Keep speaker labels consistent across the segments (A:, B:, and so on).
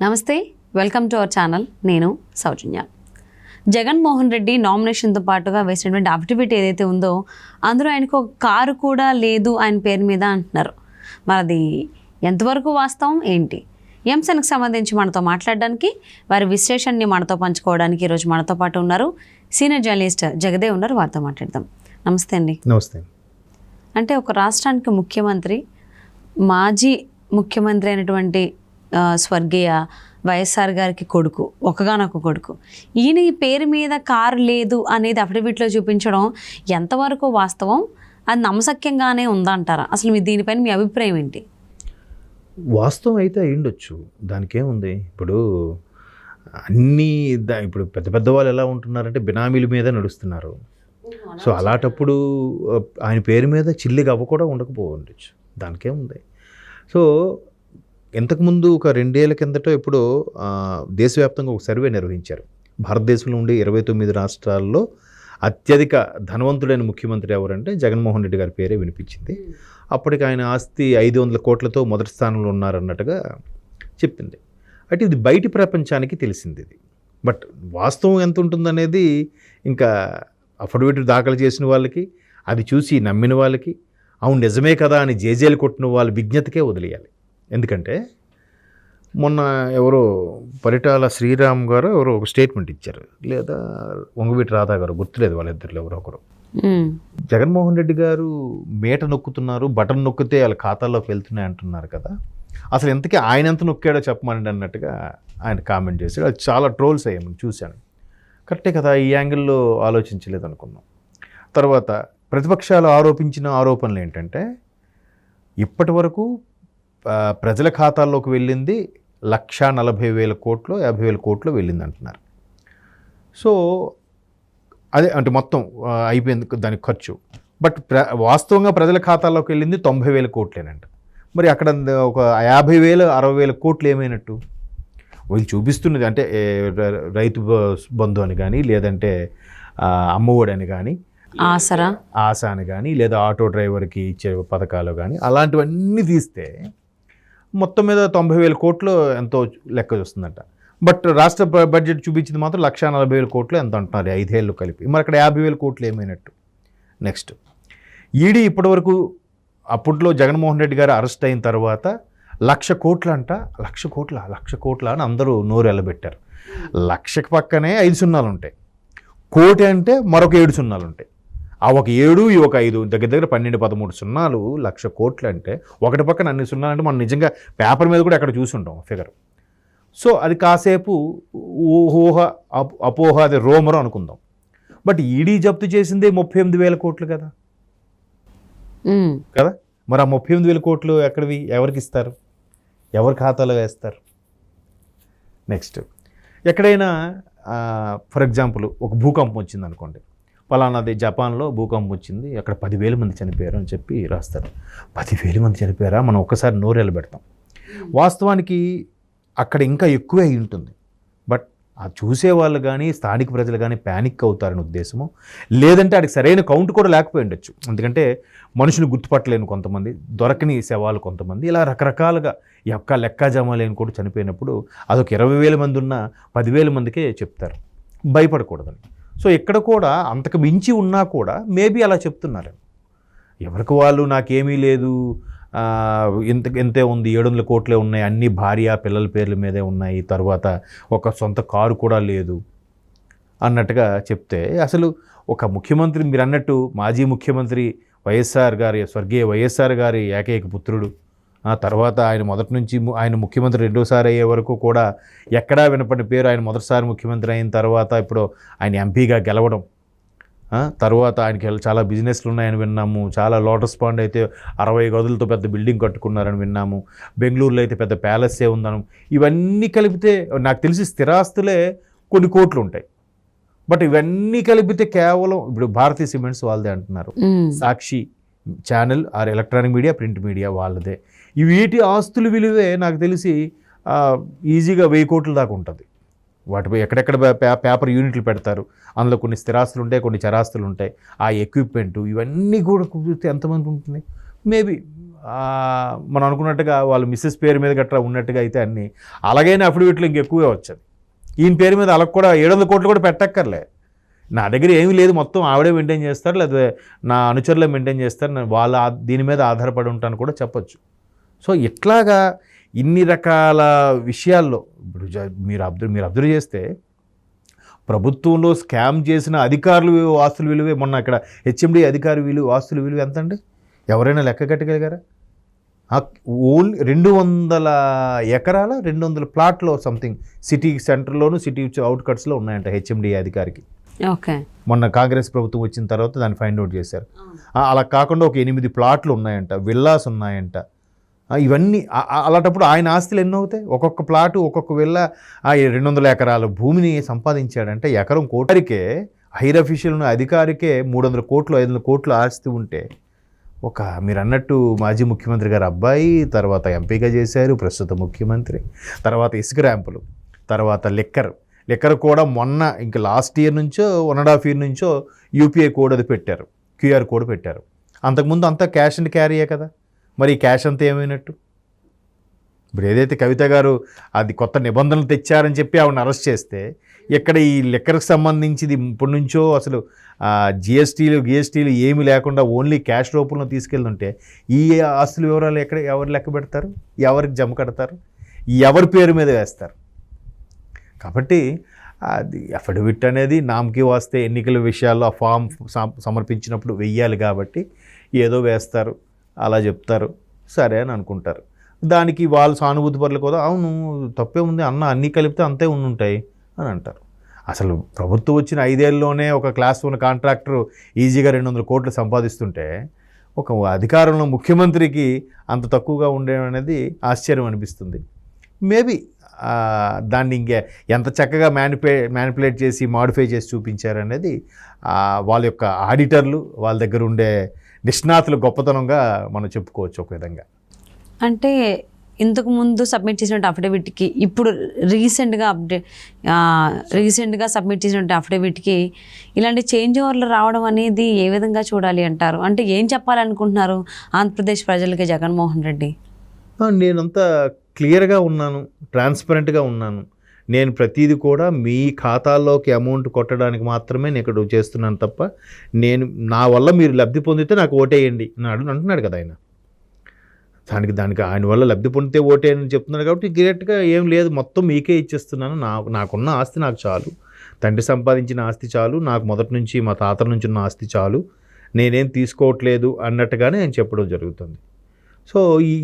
A: నమస్తే, welcome to our channel. నేను సౌజన్య. జగన్మోహన్ రెడ్డి నామినేషన్తో పాటుగా వేసినటువంటి అఫిడవిట్ ఏదైతే ఉందో అందులో ఆయనకు ఒక కారు కూడా లేదు ఆయన పేరు మీద అంటున్నారు. మరి అది ఎంతవరకు వాస్తవం ఏంటి? ఈ అంశానికి సంబంధించి మనతో మాట్లాడడానికి, వారి విశ్లేషణని మనతో పంచుకోవడానికి ఈరోజు మనతో పాటు ఉన్నారు సీనియర్ జర్నలిస్ట్ జగదేవ్ ఉన్నారు. వారితో మాట్లాడదాం. నమస్తే అండి.
B: నమస్తే.
A: అంటే ఒక రాష్ట్రానికి ముఖ్యమంత్రి, మాజీ ముఖ్యమంత్రి అయినటువంటి స్వర్గీయ వైఎస్ఆర్ గారికి కొడుకు, ఒకగానొక కొడుకు, ఈయన ఈ పేరు మీద కారు లేదు అనేది అఫిడవిట్లో చూపించడం ఎంతవరకు వాస్తవం? అది నమ్మశక్యంగానే ఉందంటారా? అసలు మీ దీనిపైన మీ అభిప్రాయం ఏంటి?
B: వాస్తవం అయితే అయ్యుండొచ్చు, దానికేముంది. ఇప్పుడు అన్నీ ఇప్పుడు పెద్ద పెద్ద వాళ్ళు ఎలా ఉంటున్నారంటే బినామీల మీద నడుస్తున్నారు. సో అలాంటప్పుడు ఆయన పేరు మీద చిల్లిగా అవ్వ కూడా ఉండకపోవచ్చు, దానికేముంది. సో ఇంతకుముందు ఒక 2 ఏళ్ల కిందట ఎప్పుడో దేశవ్యాప్తంగా ఒక సర్వే నిర్వహించారు. భారతదేశంలో ఉండే 29 రాష్ట్రాల్లో అత్యధిక ధనవంతుడైన ముఖ్యమంత్రి ఎవరంటే జగన్మోహన్ రెడ్డి గారి పేరే వినిపించింది. అప్పటికి ఆయన ఆస్తి 500 కోట్లతో మొదటి స్థానంలో ఉన్నారన్నట్టుగా చెప్పింది. అంటే ఇది బయటి ప్రపంచానికి తెలిసింది ఇది. బట్ వాస్తవం ఎంత ఉంటుందనేది ఇంకా అఫిడవిట్ దాఖలు చేసిన వాళ్ళకి, అది చూసి నమ్మిన వాళ్ళకి, అవును నిజమే కదా అని జేజేలు కొట్టిన వాళ్ళ విజ్ఞతకే వదిలేయాలి. ఎందుకంటే మొన్న ఎవరో పరిటాల శ్రీరామ్ గారు ఎవరో ఒక స్టేట్మెంట్ ఇచ్చారు, లేదా వంగవీటి రాధా గారు, గుర్తులేదు వాళ్ళిద్దరిలో ఎవరో ఒకరు. జగన్మోహన్ రెడ్డి గారు మేట నొక్కుతున్నారు, బటన్ నొక్కితే వాళ్ళ ఖాతాల్లోకి వెళ్తున్నాయి అంటున్నారు కదా, అసలు ఎంతకీ ఆయన ఎంత నొక్కాడో చెప్పమనండి అన్నట్టుగా ఆయన కామెంట్ చేశాడు. అది చాలా ట్రోల్స్ అయ్యాము, చూశాను. కరెక్టే కదా, ఈ యాంగిల్లో ఆలోచించలేదు అనుకున్నాం. తర్వాత ప్రతిపక్షాలు ఆరోపించిన ఆరోపణలు ఏంటంటే ఇప్పటి వరకు ప్రజల ఖాతాల్లోకి వెళ్ళింది 1,40,000 కోట్లు, 50,000 కోట్లు వెళ్ళింది అంటున్నారు. సో అదే అంటే మొత్తం అయిపోయింది దానికి ఖర్చు. బట్ వాస్తవంగా ప్రజల ఖాతాల్లోకి వెళ్ళింది 90,000 కోట్లేనంట. మరి అక్కడ ఒక 50,000, 60,000 కోట్లు ఏమైనట్టు? వీళ్ళు చూపిస్తున్నది అంటే రైతు బంధు అని కానీ, లేదంటే అమ్మఒడి అని కానీ, ఆశ అని కానీ, లేదా ఆటో డ్రైవర్కి ఇచ్చే పథకాలు కానీ, అలాంటివన్నీ తీస్తే మొత్తం మీద 90,000 కోట్లు ఎంతో లెక్క చూస్తుందంట. బట్ రాష్ట్ర బడ్జెట్ చూపించింది మాత్రం 1,40,000 కోట్లు ఎంత అంటున్నారు 5 ఏళ్ళు కలిపి. మరి అక్కడ 50,000 కోట్లు ఏమైనట్టు? నెక్స్ట్, ఈడీ ఇప్పటివరకు అప్పట్లో జగన్మోహన్ రెడ్డి గారు అరెస్ట్ అయిన తర్వాత 1,00,000 కోట్లు అంట. 1,00,000 కోట్ల అని అందరూ నోరు ఎల్లబెట్టారు. 1,00,000 పక్కనే 5 సున్నాలు ఉంటాయి, కోటి అంటే మరొక 7 సున్నాలు ఉంటాయి. ఆ ఒక 7 ఈ ఒక 5 దగ్గర దగ్గర 12-13 సున్నాలు 1,00,000 కోట్లు అంటే, ఒకటి పక్కన అన్ని సున్నాలు అంటే మనం నిజంగా పేపర్ మీద కూడా అక్కడ చూసుంటాం ఫిగర్. సో అది కాసేపు ఊహ అపోహ, అది రోమరు అనుకుందాం. బట్ ఈడీ జప్తు చేసిందే 38,000 కోట్లు కదా. మరి ఆ 38,000 కోట్లు ఎక్కడివి, ఎవరికి ఇస్తారు, ఎవరి ఖాతాలో వేస్తారు? నెక్స్ట్, ఎక్కడైనా ఫర్ ఎగ్జాంపుల్ ఒక భూకంపం వచ్చింది అనుకోండి, పలానాది జపాన్లో భూకంపం వచ్చింది, అక్కడ 10,000 మంది చనిపోయారు అని చెప్పి రాస్తారు. 10,000 మంది చనిపోయారా, మనం ఒక్కసారి నోరెళ్ళు పెడతాం. వాస్తవానికి అక్కడ ఇంకా ఎక్కువే అయి ఉంటుంది. బట్ ఆ చూసేవాళ్ళు కానీ స్థానిక ప్రజలు కానీ ప్యానిక్ అవుతారని ఉద్దేశము, లేదంటే అక్కడికి సరైన కౌంట్ కూడా లేకపోయి ఉండొచ్చు. ఎందుకంటే మనుషుని గుర్తుపట్టలేని కొంతమంది, దొరకని శవాలు కొంతమంది, ఇలా రకరకాలుగా లెక్కాజామా లేని కూడా చనిపోయినప్పుడు అదొక 20,000 మంది ఉన్న 10,000 మందికే చెప్తారు, భయపడకూడదని. సో ఇక్కడ కూడా అంతకు మించి ఉన్నా కూడా మేబీ అలా చెప్తున్నారు. ఎవరికి వాళ్ళు నాకేమీ లేదు, ఎంతే ఉంది, 700 కోట్లే ఉన్నాయి, అన్ని భార్య పిల్లల పేర్ల మీదే ఉన్నాయి, తర్వాత ఒక సొంత కారు కూడా లేదు అన్నట్టుగా చెప్తే, అసలు ఒక ముఖ్యమంత్రి, మీరు అన్నట్టు మాజీ ముఖ్యమంత్రి వైఎస్ఆర్ గారి, స్వర్గీయ వైఎస్ఆర్ గారి ఏకైక పుత్రుడు, తర్వాత ఆయన మొదటి నుంచి ఆయన ముఖ్యమంత్రి 2సారి అయ్యే వరకు కూడా ఎక్కడా వినపడిన పేరు, ఆయన మొదటిసారి ముఖ్యమంత్రి అయిన తర్వాత ఇప్పుడు ఆయన ఎంపీగా గెలవడం, తర్వాత ఆయనకి చాలా బిజినెస్లు ఉన్నాయని విన్నాము, చాలా లోటస్ పాండ్ అయితే 60 గదులతో పెద్ద బిల్డింగ్ కట్టుకున్నారని విన్నాము, బెంగళూరులో అయితే పెద్ద ప్యాలెస్సే ఉందను, ఇవన్నీ కలిపితే నాకు తెలిసి స్థిరాస్తులే కొన్ని కోట్లు ఉంటాయి. బట్ ఇవన్నీ కలిపితే కేవలం ఇప్పుడు భారతీయ సిమెంట్స్ వాళ్ళదే అంటున్నారు, Sakshi channel or electronic media, print media వాళ్ళదే. ఈ వీటి ఆస్తుల విలువే నాకు తెలిసి ఈజీగా 1000 కోట్ల దాకా ఉంటుంది. వాటిపై ఎక్కడెక్కడ పేపర్ యూనిట్లు పెడతారు, అందులో కొన్ని స్థిరాస్తులు ఉంటాయి, కొన్ని చరాస్తులు ఉంటాయి, ఆ ఎక్విప్మెంటు ఇవన్నీ కూడా కుదిరితే ఎంతమంది ఉంటుంది? మేబీ మనం అనుకున్నట్టుగా వాళ్ళు మిస్సెస్ పేరు మీద గట్రా ఉన్నట్టుగా అయితే అన్నీ అలాగైనా అఫిడవిట్లు ఇంకెక్కువే వచ్చేది. ఈయన పేరు మీద అలా కూడా 700 కోట్లు కూడా పెట్టక్కర్లే, నా దగ్గర ఏమీ లేదు, మొత్తం ఆవిడే మెయింటైన్ చేస్తారు, లేదా నా అనుచరులే మెయింటైన్ చేస్తారు, నేను వాళ్ళ దీని మీద ఆధారపడి ఉంటాను కూడా చెప్పొచ్చు. సో ఇట్లాగా ఇన్ని రకాల విషయాల్లో ఇప్పుడు మీరు అబ్జర్వ్ చేస్తే ప్రభుత్వంలో స్కామ్ చేసిన అధికారులు ఆస్తుల విలువే, మొన్న అక్కడ హెచ్ఎండి అధికారి ఆస్తుల విలువ ఎంత అండి, ఎవరైనా లెక్క కట్టగలిగారా? ఓన్లీ 200 ఎకరాల 200 ప్లాట్లో సంథింగ్ సిటీ సెంటర్లోను సిటీ అవుట్కట్స్లో ఉన్నాయంట హెచ్ఎండి అధికారికి.
A: ఓకే,
B: మొన్న కాంగ్రెస్ ప్రభుత్వం వచ్చిన తర్వాత దాన్ని ఫైండ్ అవుట్ చేశారు. అలా కాకుండా ఒక 8 ప్లాట్లు ఉన్నాయంట, విల్లాస్ ఉన్నాయంట. ఇవన్నీ అలాంటప్పుడు ఆయన ఆస్తులు ఎన్నో అవుతాయి? ఒక్కొక్క ప్లాటు ఒక్కొక్క విల్లా 200 ఎకరాల భూమిని సంపాదించాడంటే ఎకరం కోటరికే హైర్ అఫీషియల్ ఉన్న అధికారికే 300 కోట్లు 500 కోట్లు ఆస్తి ఉంటే, ఒక మీరు అన్నట్టు మాజీ ముఖ్యమంత్రి గారు అబ్బాయి, తర్వాత ఎంపీగా చేశారు, ప్రస్తుత ముఖ్యమంత్రి, తర్వాత ఇసుక ర్యాంపులు, తర్వాత లిక్కర్ కూడా మొన్న ఇంకా లాస్ట్ ఇయర్ నుంచో 1.5 year నుంచో యూపీఐ కోడ్ అది పెట్టారు, క్యూఆర్ కోడ్ పెట్టారు. అంతకుముందు అంతా క్యాష్ అండ్ క్యారీయే కదా, మరి ఈ క్యాష్ అంతా ఏమైనట్టు? ఇప్పుడు ఏదైతే కవిత గారు అది కొత్త నిబంధనలు తెచ్చారని చెప్పి ఆవిడని అరెస్ట్ చేస్తే, ఇక్కడ ఈ లిక్కర్కి సంబంధించింది ఇప్పటి నుంచో అసలు జిఎస్టీలు ఏమీ లేకుండా ఓన్లీ క్యాష్ రూపంలో తీసుకెళ్తుంటే ఈ ఆస్తుల వివరాలు ఎవరు లెక్క పెడతారు, ఎవరికి జమ కడతారు, ఎవరి పేరు మీద వేస్తారు? కాబట్టి అది అఫిడవిట్ అనేది నామకి వస్తే ఎన్నికల విషయాల్లో ఆ ఫామ్ సమర్పించినప్పుడు వెయ్యాలి కాబట్టి ఏదో వేస్తారు, అలా చెప్తారు, సరే అని అనుకుంటారు. దానికి వాళ్ళు సానుభూతి పరులు కూడా అవును తప్పే ఉంది అన్న, అన్నీ కలిపితే అంతే ఉంటాయి అని అంటారు. అసలు ప్రభుత్వం వచ్చిన 5 ఏళ్ళలోనే ఒక క్లాస్ 1 కాంట్రాక్టర్ ఈజీగా 200 కోట్లు సంపాదిస్తుంటే ఒక అధికారంలో ముఖ్యమంత్రికి అంత తక్కువగా ఉండడం అనేది ఆశ్చర్యం అనిపిస్తుంది. మేబీ దాన్ని ఎంత చక్కగా మ్యానిపులేట్ చేసి మాడిఫై చేసి చూపించారనేది వాళ్ళ యొక్క ఆడిటర్లు వాళ్ళ దగ్గర ఉండే నిష్ణాతులు గొప్పతనంగా మనం చెప్పుకోవచ్చు ఒక విధంగా.
A: అంటే ఇంతకుముందు సబ్మిట్ చేసినట్టు అఫిడవిట్కి ఇప్పుడు రీసెంట్గా సబ్మిట్ చేసినట్టు అఫిడవిట్కి ఇలాంటి చేంజ్ ఓవర్లు రావడం అనేది ఏ విధంగా చూడాలి అంటారు? అంటే ఏం చెప్పాలనుకుంటున్నారు ఆంధ్రప్రదేశ్ ప్రజలకి జగన్మోహన్ రెడ్డి?
B: నేనంతా క్లియర్గా ఉన్నాను, ట్రాన్స్పరెంట్గా ఉన్నాను, నేను ప్రతిదీ కూడా మీ ఖాతాల్లోకి అమౌంట్ కొట్టడానికి మాత్రమే నేను ఇక్కడ చేస్తున్నాను తప్ప నా వల్ల మీరు లబ్ధి పొందితే నాకు ఓటేయండి అంటున్నాడు కదా ఆయన. దానికి ఆయన వల్ల లబ్ధి పొందితే ఓటేయని చెప్తున్నాడు కాబట్టి డైరెక్ట్గా ఏం లేదు, మొత్తం మీకే ఇచ్చేస్తున్నాను, నాకున్న ఆస్తి నాకు చాలు, తండ్రి సంపాదించిన ఆస్తి చాలు, నాకు మొదటి నుంచి మా తాతల నుంచి ఉన్న ఆస్తి చాలు, నేనేం తీసుకోవట్లేదు అన్నట్టుగానే ఆయన చెప్పడం జరుగుతుంది. సో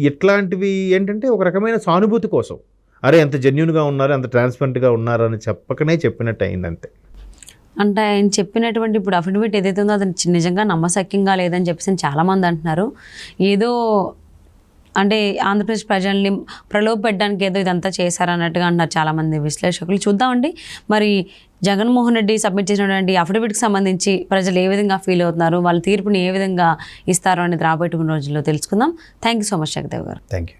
B: ఇట్లాంటివి ఏంటంటే ఒక రకమైన సానుభూతి కోసం, అరే ఎంత జెన్యూన్గా ఉన్నారు, ఎంత ట్రాన్స్పరెంట్గా ఉన్నారు అని చెప్పినట్టు అయింది అంతే.
A: అంటే ఆయన చెప్పినటువంటి ఇప్పుడు అఫిడవిట్ ఏదైతే ఉందో అది నిజంగా నమ్మశక్యంగా లేదని చెప్పేసి చాలామంది అంటున్నారు. ఏదో అంటే ఆంధ్రప్రదేశ్ ప్రజల్ని ప్రలోభపెట్టడానికి ఏదో ఇదంతా చేశారన్నట్టుగా అంటున్నారు చాలామంది విశ్లేషకులు. చూద్దామండి మరి జగన్మోహన్ రెడ్డి సబ్మిట్ చేసినటువంటి అఫిడవిట్కి సంబంధించి ప్రజలు ఏ విధంగా ఫీల్ అవుతున్నారు, వాళ్ళ తీర్పుని ఏ విధంగా ఇస్తారు అనేది రాబోయే రోజుల్లో తెలుసుకుందాం. Thank you so much Jagadev గారు.
B: Thank you.